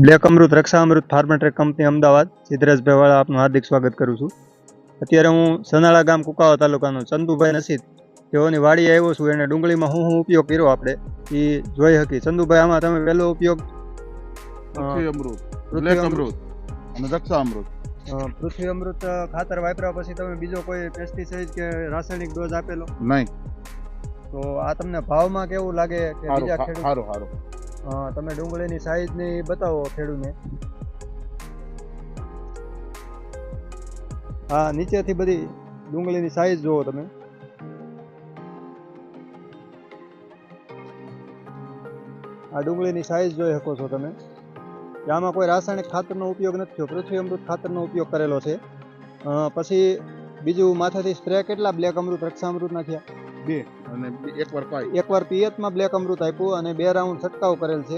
Black અમૃત રક્ષા અમૃત ફાર્માટ્રેક company Ahmedabad સિદ્ધરાજભાઈ વાળા આપનું હાર્દિક સ્વાગત કરું છું. અત્યારે હું સનાળા ગામ કુકાવા તાલુકાનો ચંદુભાઈ નસીદ તેઓની વાડી આવ્યો છું. એને ડુંગળીમાં હું ઉપયોગ કર્યો આપણે એ જોઈ શકી. ચંદુભાઈ, આમાં તમે પહેલો ઉપયોગ પૃથ્વી અમૃત, બ્લેક અમૃત અને રક્ષા અમૃત. પૃથ્વી અમૃત ખાતર વાપર્યા પછી તમે બીજો કોઈ પેસ્ટિસાઇડ કે રાસાયણિક ડોઝ આપેલો? નહીં. તો આ તમને ભાવમાં કેવું લાગે કે બીજા ખેડૂત? સારું. તમે ડુંગળીની સાઈઝ ને ઈ બતાવો ખેડૂતને. હા, નીચેથી બધી ડુંગળીની સાઈઝ જુઓ તમે. આ ડુંગળીની સાઈઝ જોઈ શકો છો તમે. આમાં કોઈ રાસાયણિક ખાતરનો ઉપયોગ નથી થયો, પૃથ્વી અમૃત ખાતરનો ઉપયોગ કરેલો છે. પછી બીજું માથેથી સ્પ્રે કેટલા બ્લેક અમૃત રક્ષા અમૃતના થયા? 2 અને એકવાર એકવાર પિયતમાં બ્લેક અમૃત આપ્યું અને 2 રાઉન્ડ છંટકાવ કરેલ છે.